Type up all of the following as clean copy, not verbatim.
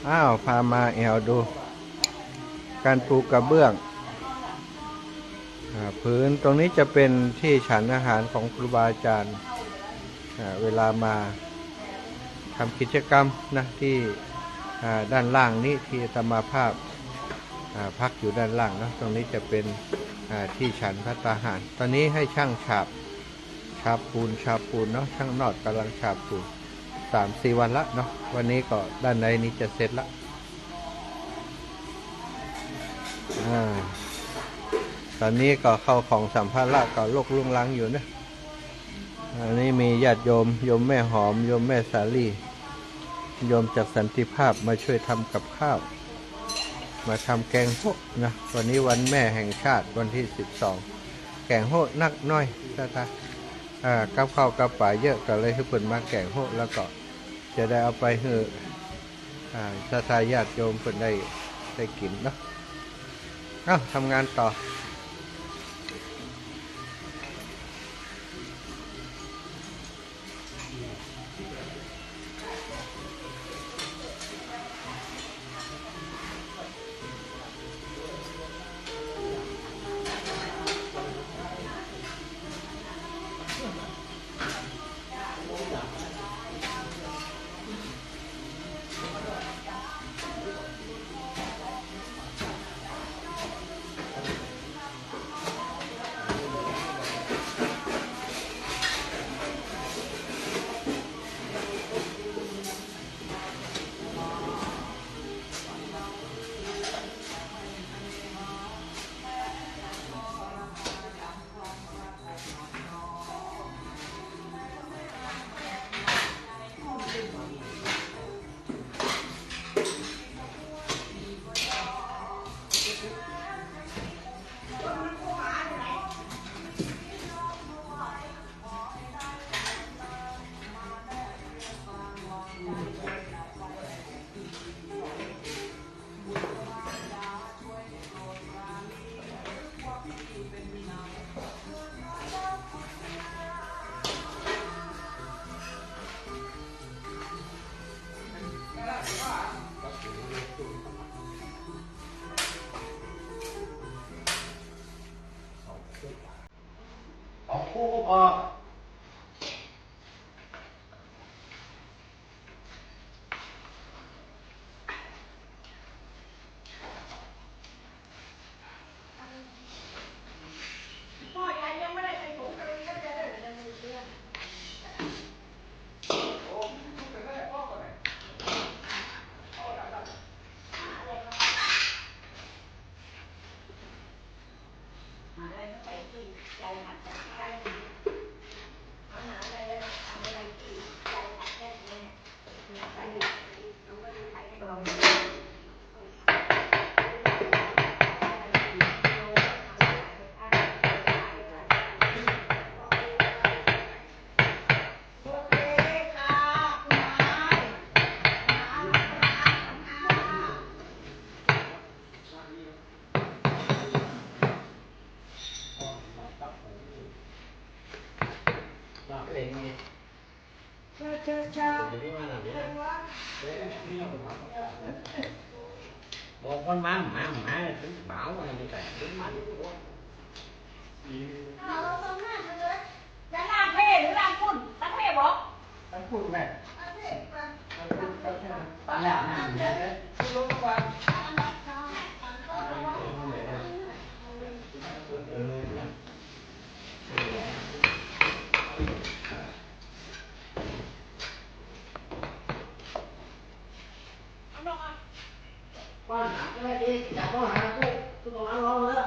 อ้าวพามาแอวดูการปูกระเบื้องพื้นตรงนี้จะเป็นที่ฉันอาหารของครูบาอาจารย์เวลามาทำกิจกรรมนะที่ด้านล่างนี้ที่อาตมาภาพพักอยู่ด้านล่างนะตรงนี้จะเป็นที่ฉันภัตตาหาร ตอนนี้ให้ช่างฉาบปูนเนาะช่างนอดกำลังฉาบปูน3-4 วันละเนาะวันนี้ก็ด้านในนี้จะเสร็จละตอนนี้ก็เข้าของสัมภาระก็ลกลุงลังอยู่นะอันนี้มีญาติโยมแม่หอมโยมแม่สาลีโยมจากสันติภาพมาช่วยทำกับข้าวมาทำแกงโฮะนะวันนี้วันแม่แห่งชาติวันที่12แกงโฮะนักน้อยตากับข้าวกับป่าเยอะก็เลยให้เพิ่นมาแกงโฮะแล้วก็จะได้เอาไปให้ทายาติโยมเพิ่นได้กินเนาะทำงานต่อmột con má tính bảo là như thế đúng mạnhจะล้างเพ่หรือล้างฝุ่นล้างเพ่บอกล้างฝุ่นแม่ล้างน้ำเลยลงมาบ้านหาไม่ดีจับบ้านหากูตัวน้ำร้อนเลย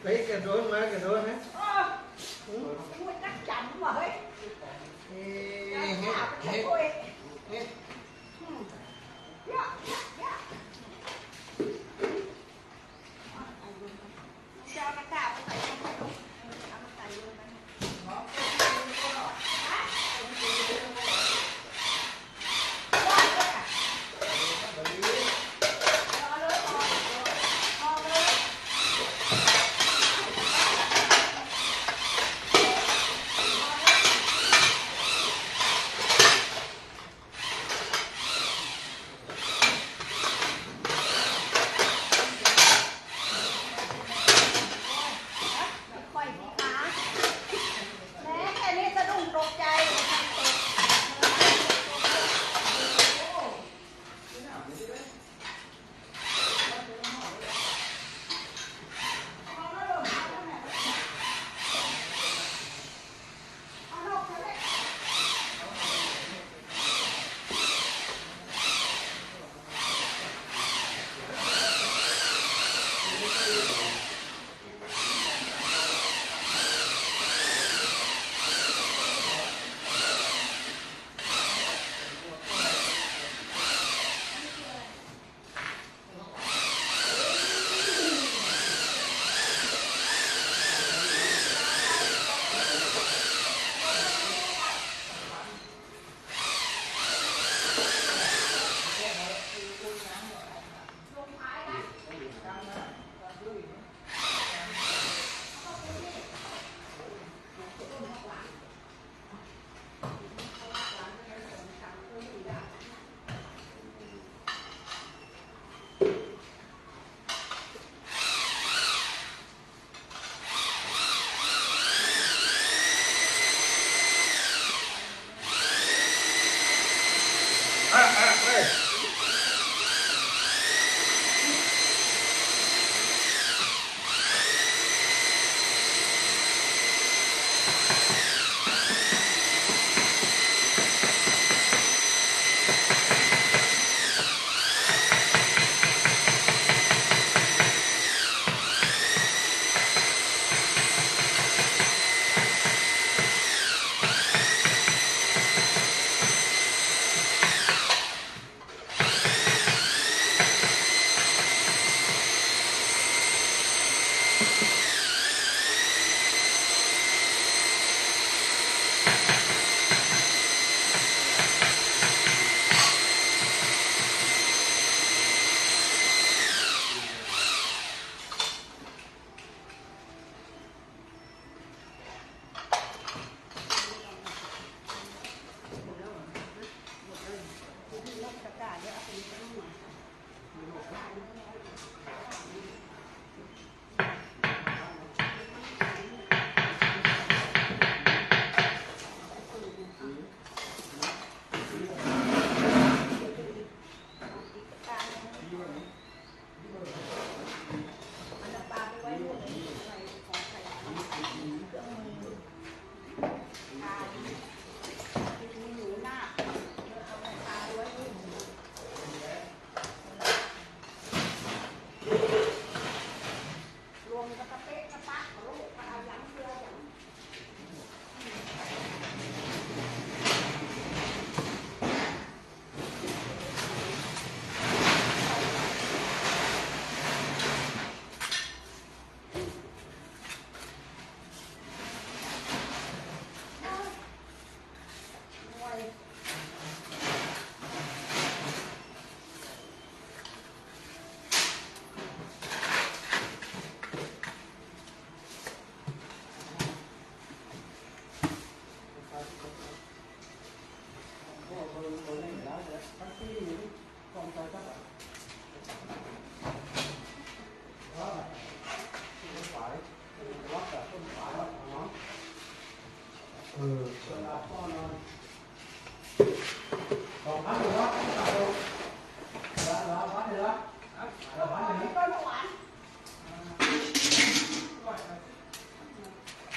lấy cái rốn má cái rốn á. Chắc chắn mà hết.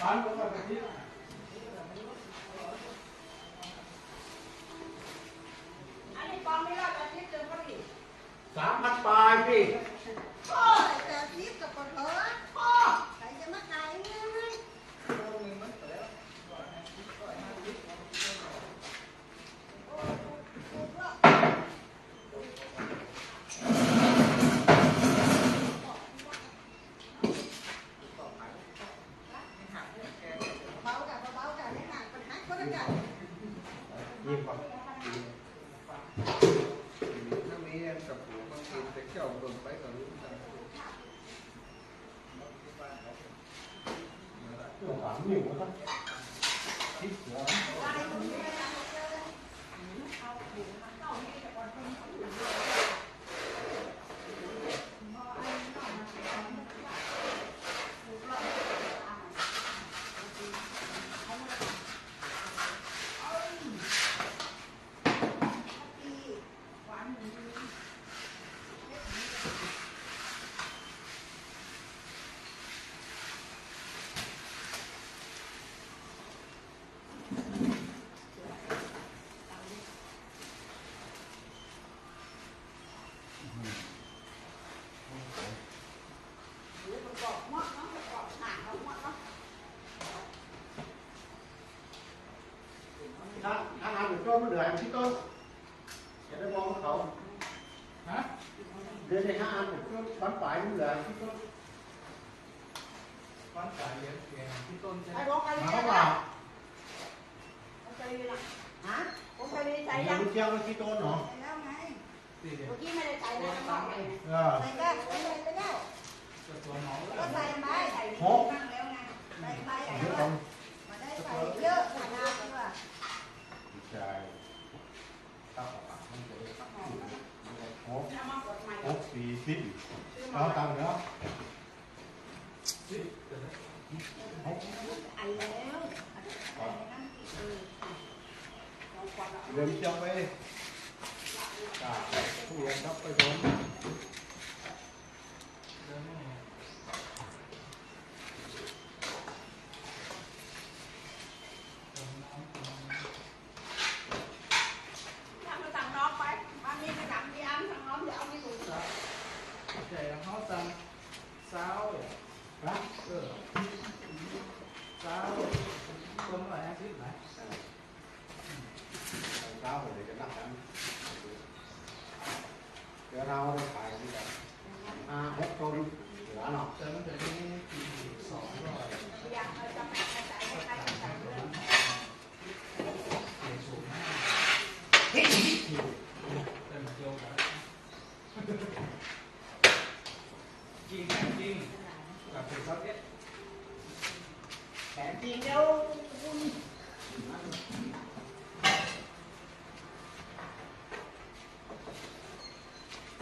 อันนี้ปองไม่รอดอาทิตย์เดียวก็ดี 3,000 ปลายพี่ โอ้ยแต่อาทิตย์กับคนเถอะโอ้ใครจะมาขายง่ายเบาจ้ะเบาจ้ะไม่ห่างปัญหาก็ได้จ้ะ ยิ้มก่อนถ้ามีกับหัวบางทีจะเกี่ยวเบิ่งไปกับรู้จัก3 นิ้วนะครับที่เสือ ถ้างานอยู่ต้นมันเหลือที่ต้นจะได้มองเขาเดือนใน5 อันต้นบ้านปลายมันเหลือที่ต้น ไอ้บอกใคร มา เนี่ย เปล่า ใครเนี่ยฮะผมไปใส่ อ ยั ย่าง เที่ยวไปที่ต้นเนาะ ใส่แล้วไงเมื่อกี้ไม่ได้ใส่นะน้องใส่ เออ แล้วใส่ไปแล้วก็ใส่ไปใส่นั่งแล้วไงใส่ไปใส่แล้วมาได้ใส่เยอะขนาดนี้ว่ะ ใช่ข้าวปลามันจะได้หก เอามากดใหม่ 40เอาตามเนาะ ไอ้แล้ว เดินเที่ยวไปผู้เรียนรับไปโดน ทำมาสั่งน้องไปบ้านนี้ไปสั่งพี่อันสั่งน้องเดี๋ยวเอาไม่ถูก เขาสั่งสาวนะ สาวคนละอาทิตย์ไหน เช้าผมเลยจะนักกันเดี๋ยวเราไปขายที่กัน6 ต้นเหลือเนาะ แต่มันจะมีปี200 อยากเอาจะไม่ใส่ให้ใครใส่เลย เสียสูงมากเต็มโยกจริงจริงกับเป็นซับเอ็ด แต่จริงแล้ว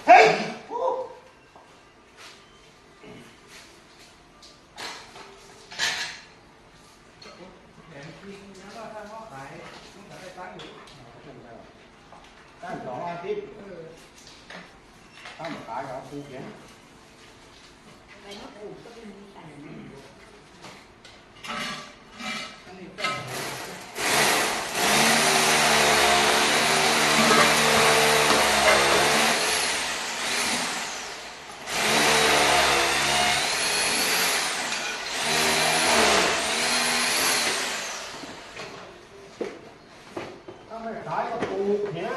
เฮ้ย แถมจริงแล้วก็ถ้าเขาขายต้องขายได้ตั้งอยู่ ตั้ง2 อาทิตย์ตั้งขายกับปูเขียน ไปนกอู่ก็ไม่มีใส่ อันนี้ก็ ถ้าไม่ขายก็ปูเขียน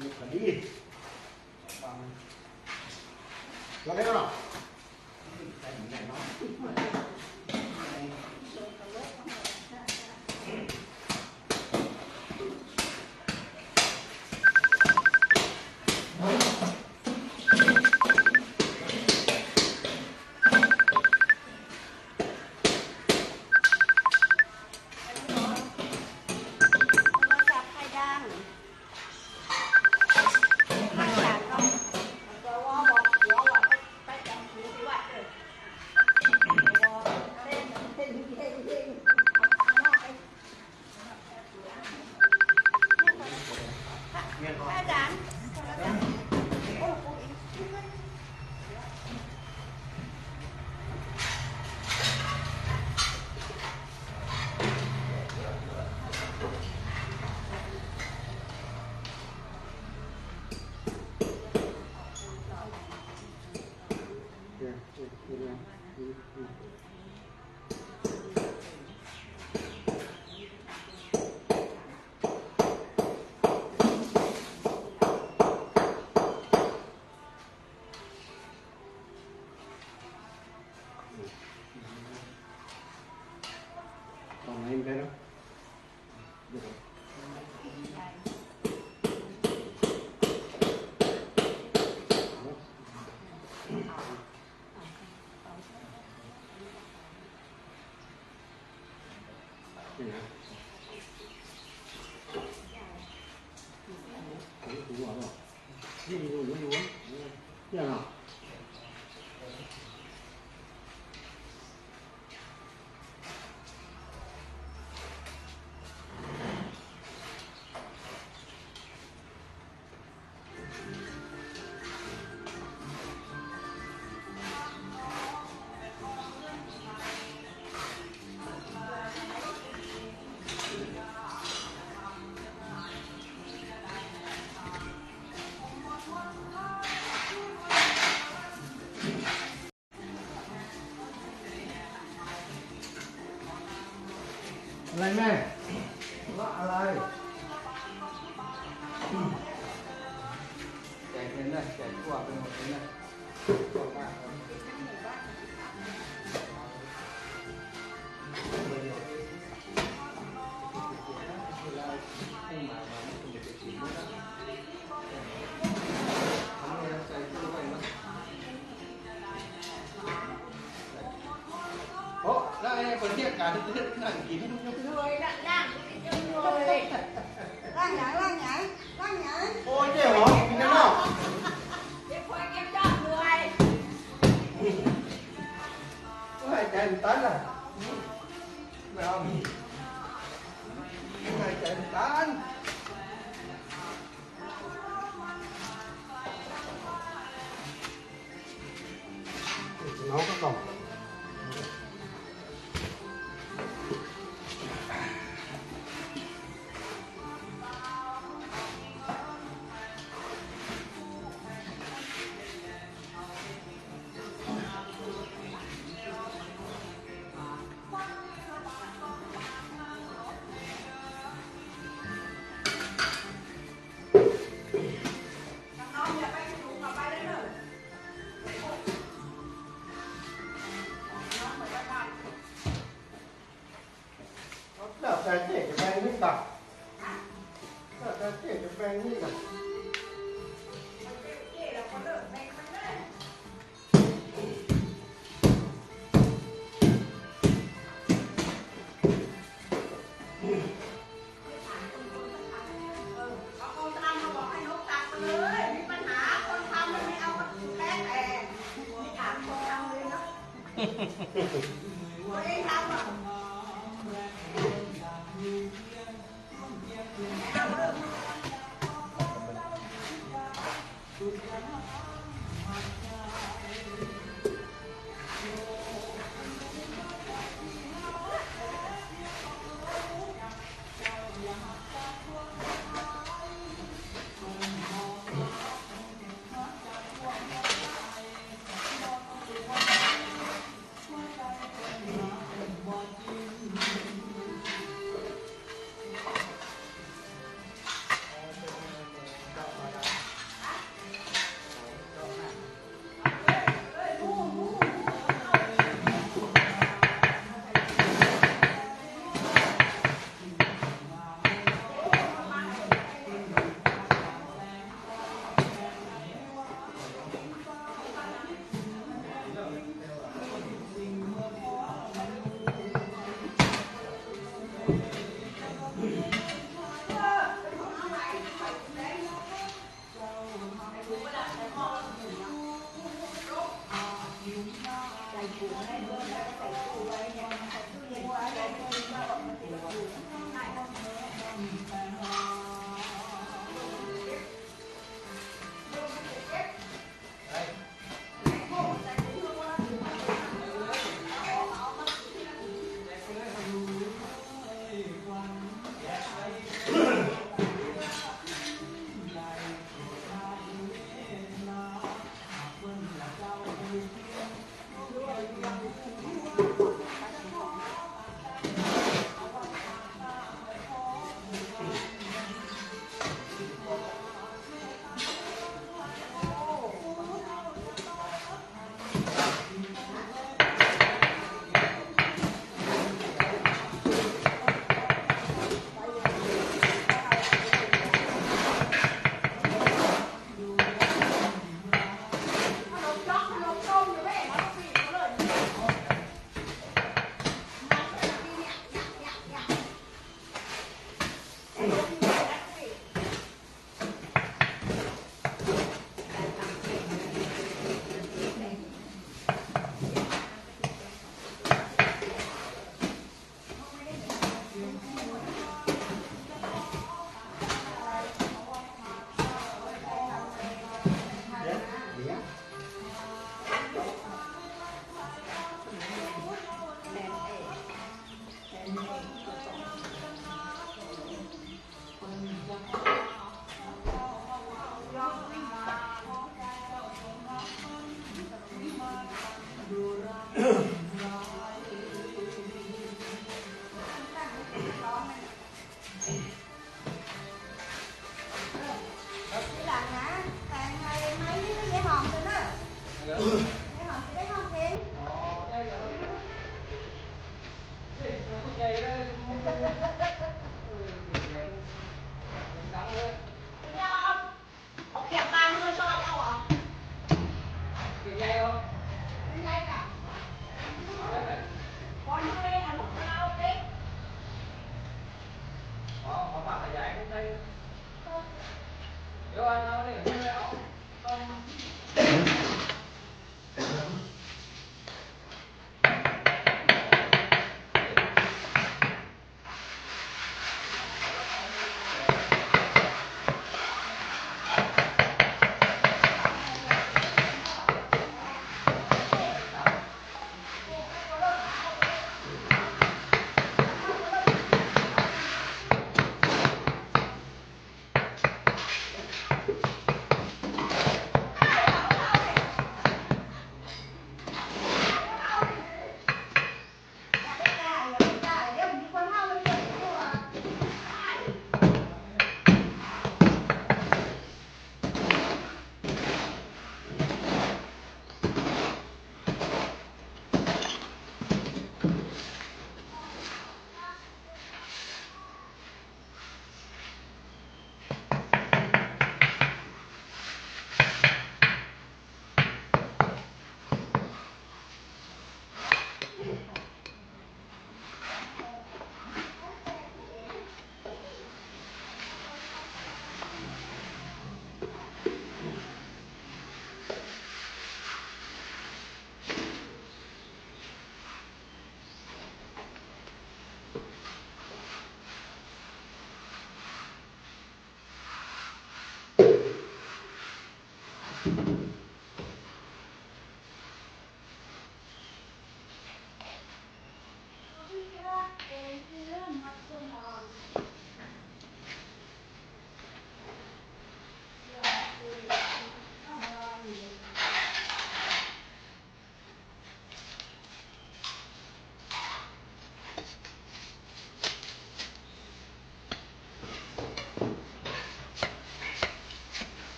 มีคดีฟังแล้วได้หรอใส่ไหนเนาะ นี่อยู่เนี่ยเนาะอะไรแม่ว่าอะไรแจกเงินได้แจกทั่วไปหมดเลยนะทั่วบ้านโอ้แล้วไอ้คนเที่ยงการที่นั่งกิน รวยละย่างจนรวยร่างใหญ่ร่างใหญ่ร่างใหญ่ โอ้ยเจ๊เหรอกินกันเนาะ เด็กควายเก็บดอกรวย ก็ให้ใจมันตันอ่ะไม่เอาให้ใจมันตันน้องก็ต้องน้องอย่าไปถูกกับไปได้เลยน้องเหมือนกัน แล้วแต่เจ๊จะแบ่งนี่ต่างแล้วแต่เจ๊จะแบ่งนี่ต่าง เราก็เลิกแบ่งมันเลยเอาคนทำมาบอกให้นกตัดไปเลยมีปัญหาคนทำมันไม่เอามาแก้แต่ไม่ถามคนทำเลยเนาะตัวเองทำอ่ะเอาเรื่อง ให้หอมจะได้หอมเพลง อ๋อได้เหรอเฮ้ยผู้ใหญ่เลยดังเลย เนี่ยเอาเขียบมาเมื่อชอบเอาเหรอ เก่งใหญ่เหรอ ไม่ใช่ค่ะ ได้ไหม บอลทะเลอันของเราเด็ก อ๋อขอฝากขยายไม่ใช่เดี๋ยวอันเอาเนี่ยไม่เอาต้อง เดี๋ยวมีคนเอาไปเก็บตัว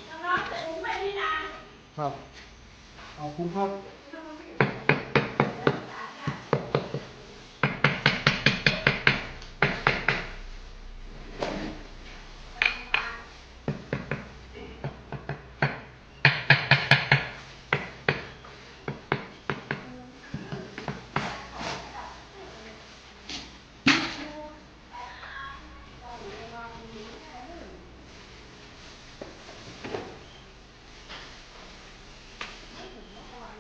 น้องๆแต่ผมไม่ได้นะครับ เอาคุ้มครับ ไม่ถึงเมื่อวาน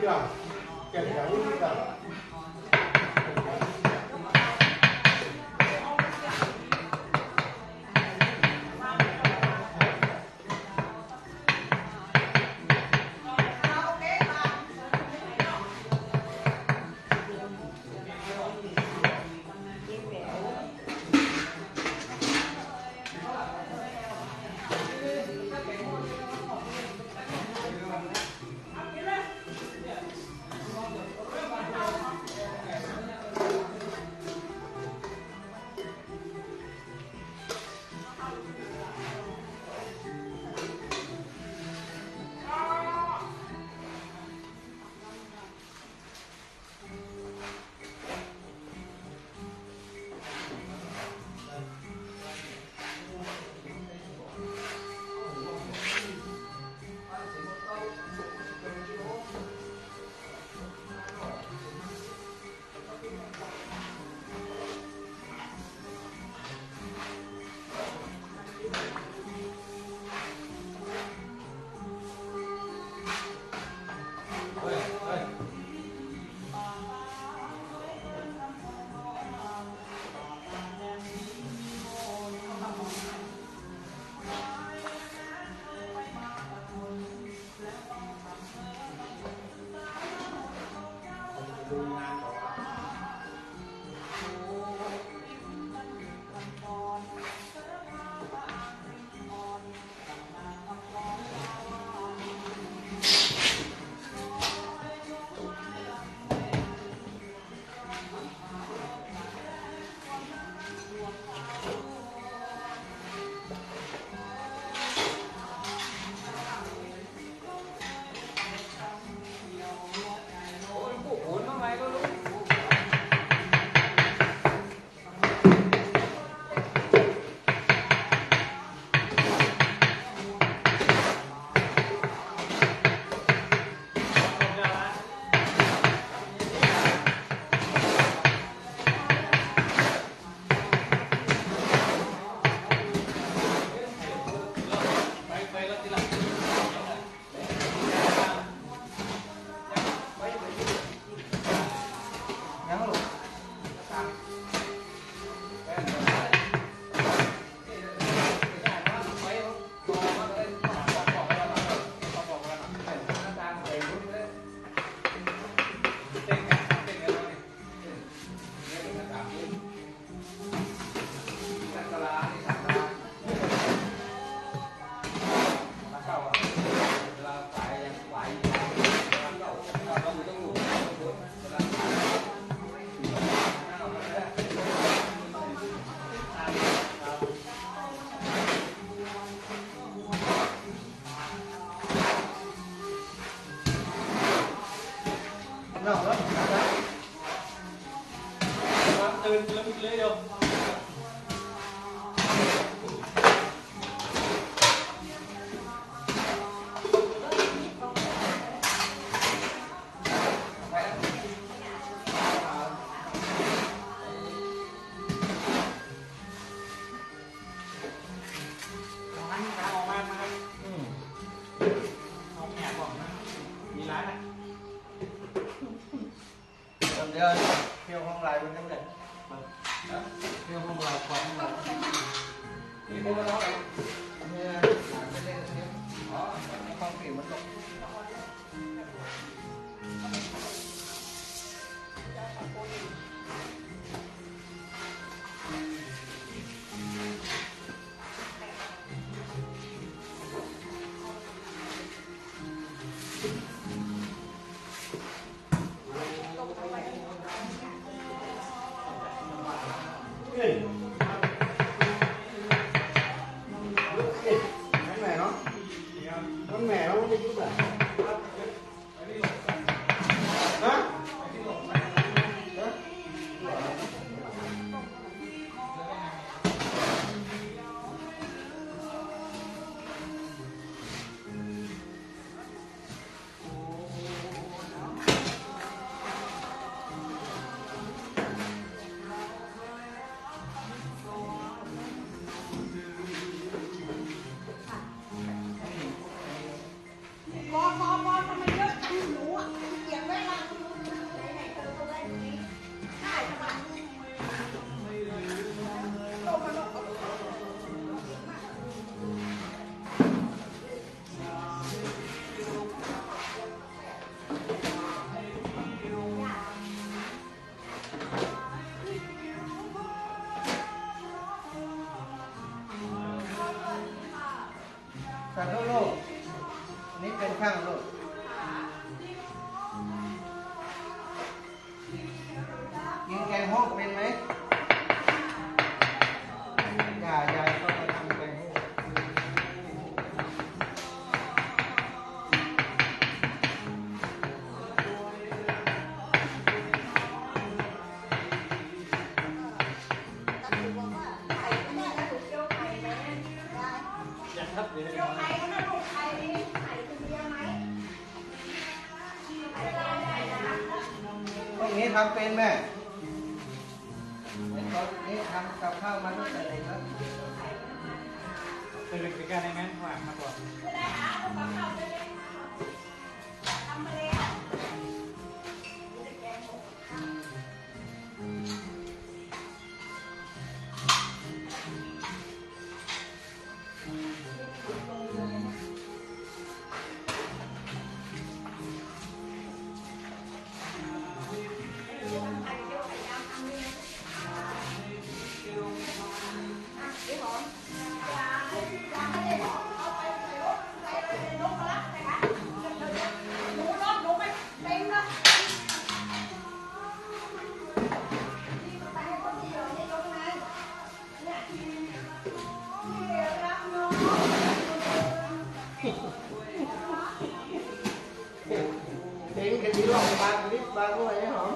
chưa kẹt kéo đi cả Theo không lại bên trong này. Theo không lại quán này. Thì cô nó nói là cái này là đó, không thì mất công. Con mẹ nó đi chút à? Hả? องเป็นไหมยายก็มาทำไปให้ ตำรวจบอกว่าไข่ไม่ได้แล้วถูกเจียวไข่เลยได้ อยากครับเดี๋ยว เจียวไข่ก็น่าลูกไข่นี่ไข่คือเบียร์ไหมไข่ได้ได้นะ พวกนี้ทำเป็นแม่ไอ้ตอนนี้ทำกับข้าวมาตั้งแต่เด็กแล้ว เป็นเรื่องการในนั้นว่าครับผม ไม่ได้หาลูกกับข้าวไปเลยทำมาเลย เด็กกันดีหรอกบางนิดบางด้วยไอ้หอม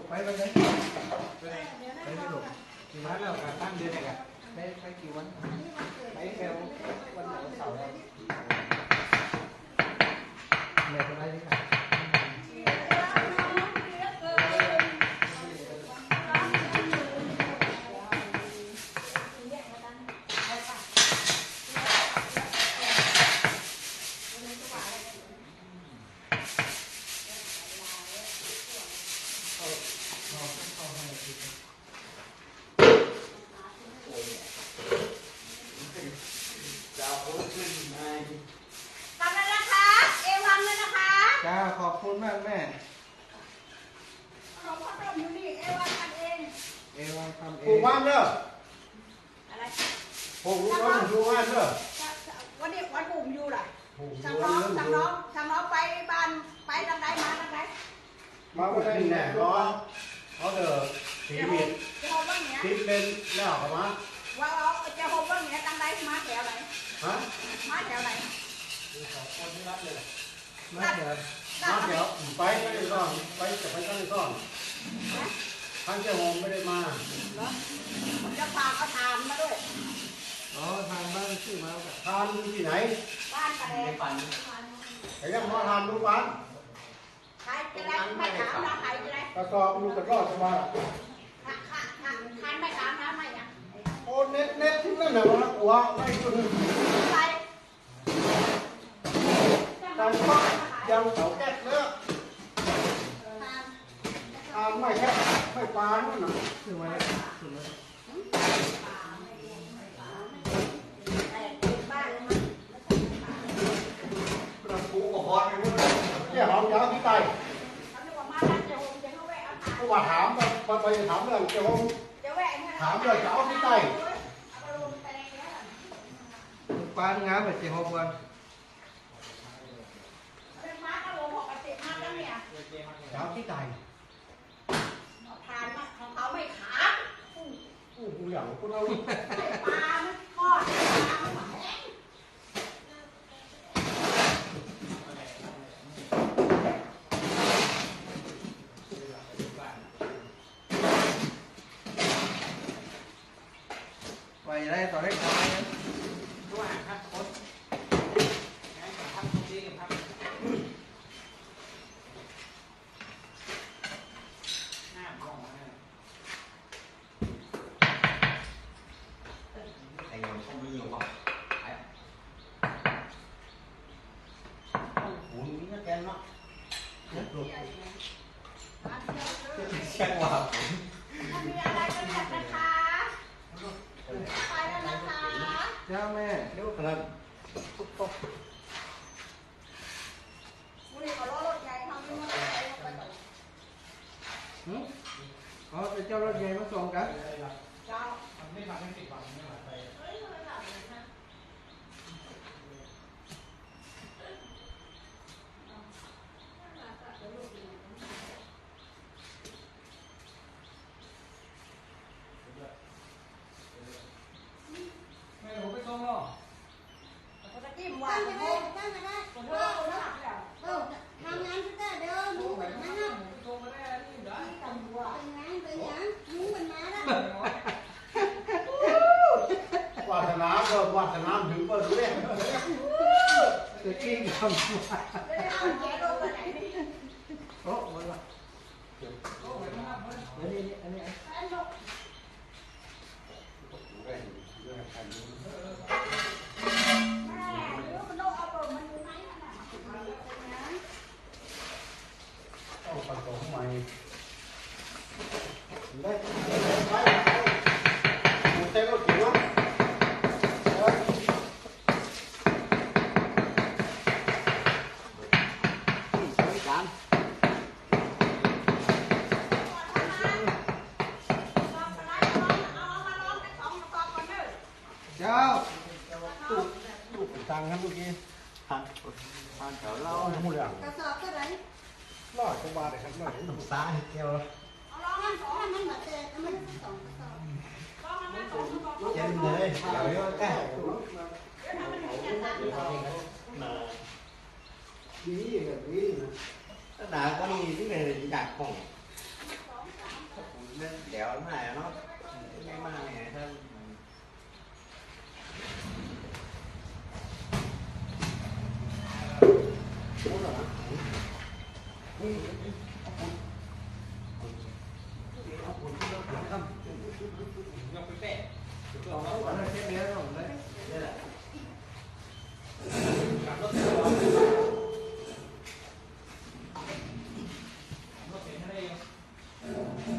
ไปไปเลย ไปไม่ถูกกี่วันแล้วกันตั้งเดือนไหนกัน ไปกี่วันไปแค่วันไหนเสาร์แม่จะได้ที่ไหนทำแล้วนะคะ เอวังเลยนะคะ จ้าขอบคุณมากแม่ ของพ่อต้มอยู่นี่ เอวังทำเอง เอวังทำเอ ปลูก ง บ้านเด้อ อะไร ปลูกลูกน้องปลูกบ้านเด้อ วันนี้วันบุ่มอยู่ล่ะ ปลูก สั่ง บ้า น้อง น สั่งน้องสั่งน้องไปบ้านไปทางไหนมาทางไหน มาก็ได้แน่ร้อนเขาเด้อสี จะ บิด จะโฮมบ้างเนี้ย ติดเป็นแล้วเข้ามา ว่าเอาจะโฮมบ้างเนี้ยทางไหนมาแถวไหน ฮะ มาแถวไหน คนที่รับเลย มาเถอะ มาเดี๋ยวไปไม่ได้ซ่อนไปจะไปก็ได้ซ่อนทั้งเจ้าหงไม่ได้มา เหรอจะฝากเอาถามมาด้วย อ๋อทางบ้านชื่อมาแล้ว ทานอยู่ที่ไหน บ้านกระแดง แต่ยังมาทานลูกบ้าน ใครจะได้ไม่ถามนะใครจะได้ กระสอบลูกกระรอดสมา ทานไม่ถามนะไม่ยัง โอ้เน็ตที่นั่นน่ะวะหัวไม่คุณ ไป การก็ยังเสาแก๊สเนื้อทานไม่แค่ไม่ปานนั่นน่ะ ชื่อมาชื่อมา เราปลูกก็พอไปหมดเลยเนี่ยหอมยาวที่ไตก็ว่าถามไปถามเรื่องเจ้าหงถามเรื่องเจ้าที่ไต ปานงามแบบเจ้าของวัน เจ้าที่ไต เขาไม่ขา โอ้โหอย่างคุณเอา ไม่ปลาไม่ทอดปลาไม่แห้ง ไปได้ต่อได้ทำไม ช่างว่า ถ้ามีอะไรก็เรียกนะคะไปแล้วนะคะ เจ้าแม่ เดี๋ยวครับ บุรีก็รถใหญ่ทำไม่หมดเลยไปก่อน อ๋อเป็นเจ้ารถใหญ่มาส่งกัน เจ้า ไม่ทำให้ติดหวังไม่หายไป เฮ้ยไม่หลับเลยนะ ไม่รู้ไปส่งหรอก เขาจะจิ้มหวานไปเลยได้ไหมได้ผมเลิกแล้วทำงานที่ได้เด้อหนูเหมือนนั้นนะ ส่งมาได้ที่ได้ ที่ตำรวจเป็นงานเป็นยังหนูเป็นมาได้ วาสนาเกิดวาสนาถึงเปิดเลย จะกิ้งทำ ไม่ได้เอาแกโดนไปไหนนี่ โอ้มันละ โอ้ยมันนับมัน อันนี้อันนี้ แฟนลูก เรื่องเรื่องการนี้ แม่หรือมันโดนเอาตัวมันอยู่ไหนน่ะเป็นงาน ต้องประสงค์ใหม่ได้ไปผมเต้นรถถึงแล้วเจ้า ลูกตังค์ครับเมื่อกี้ผ่านแถวเล่าหมดอย่าง กระสอบเท่าไหร่ รอดจังหวะเลยครับรอดลูกตาเกี่ยว เอาลองมันสองมันแบบเต็มมันสองกระสอบลองมันสองกระสอบ เย็นเลยเดี๋ยวย้อนแก้ เดี๋ยวทำมันมีอย่างนั้น ดีแบบนี้นะ ถ้าหนาก็มีที่เป็นอยากของเดี๋ยวไหนเนาะไม่มากเนี่ยถ้า ยกไปแปะ อันนั้นแค่เนี้ยหรอกเลย กับรถเสียรถเสียทะเล เ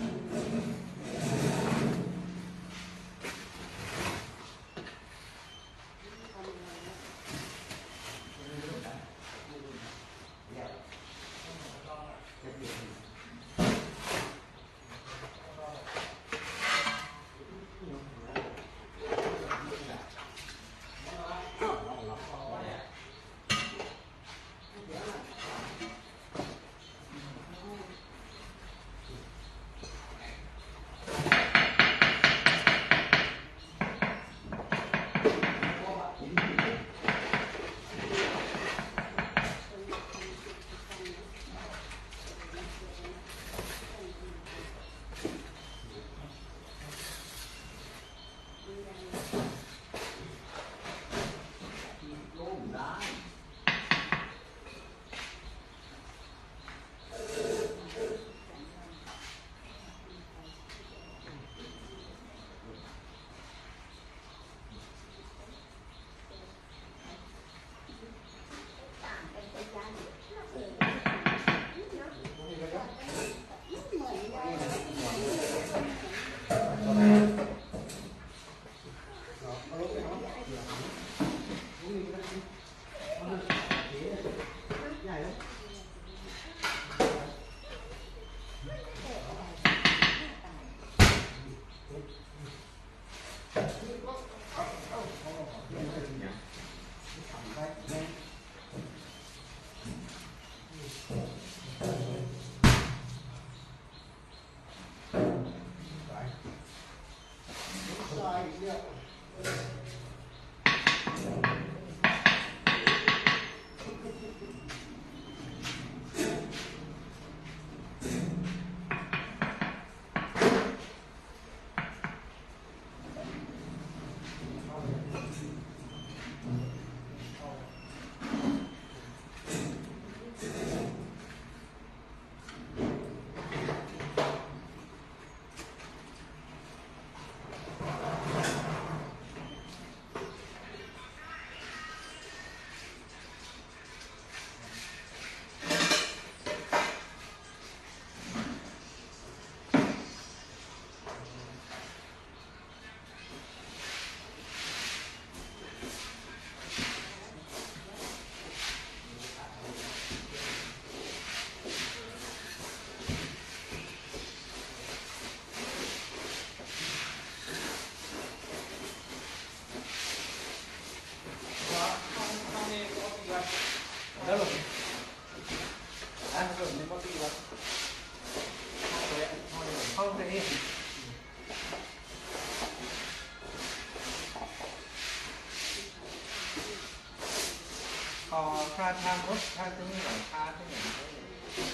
ขอค่าทางรถค่าที่นี่หลังคาที่ไหน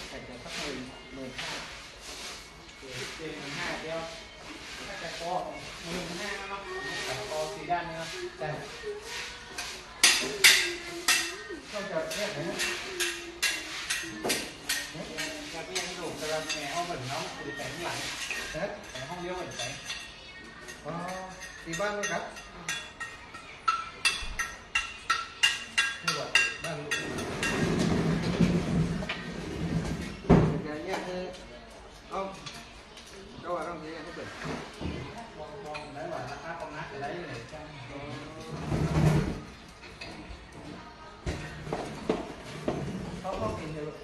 แต่จะสัก15,000 15,000เดียวถ้าจะกอ15,000เนาะกอ4ด้านเนาะ ใช่ก็จะเรียกไหนนะ จะไปยังดูกระแหน่ห้องเหมือนน้องคือแต่ข้างหลัง นะ แต่ห้องเดียวเหมือนกัน อ๋อที่บ้านไหมครับไม่ว่าบ้านลูกอย่างเงี้ยคือเอาก็ว่าต้องเรียนให้เป็น มองได้ว่าราคาประมาณจะได้เลยจังเขากินเลยลูก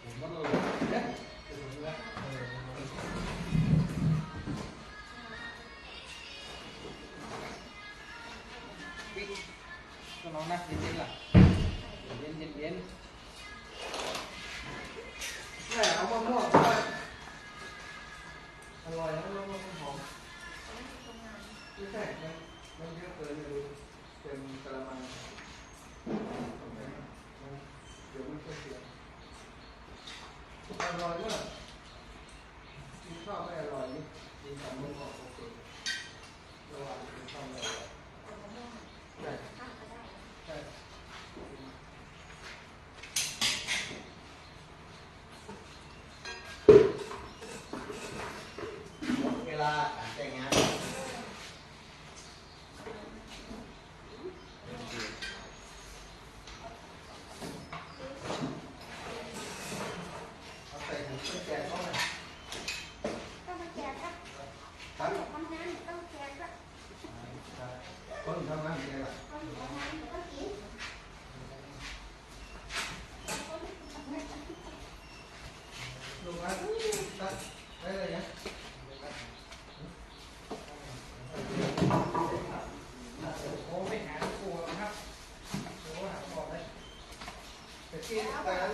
ผมก็เลยเนี่ย ก็น้องนักเย็นๆล่ะเย็น แม่เอามะม่วงไปอร่อยแล้วมะม่วงหอมไม่ใช่มันเยอะเกินเลยเต็มกระมังเดี๋ยวมันจะเสียอร่อยมากกินข้าวไม่อร่อยนี่กินของมะม่วงโอเคระหว่างกินข้าวไม่อร่อยใช่ใช่ เวลาการแต่งงานเอาใส่ถุงไปแจกเขาหน่อย ต้องมาแจกครับ ครับ ทำงานต้องแจกครับ คนทำงานยังไงล่ะ คนทำงานต้องกิน ลูกมาตัดได้เลยนะ โอ้ไปหาครูครับโอ้หาบอกเลย แต่ที่แต่ละ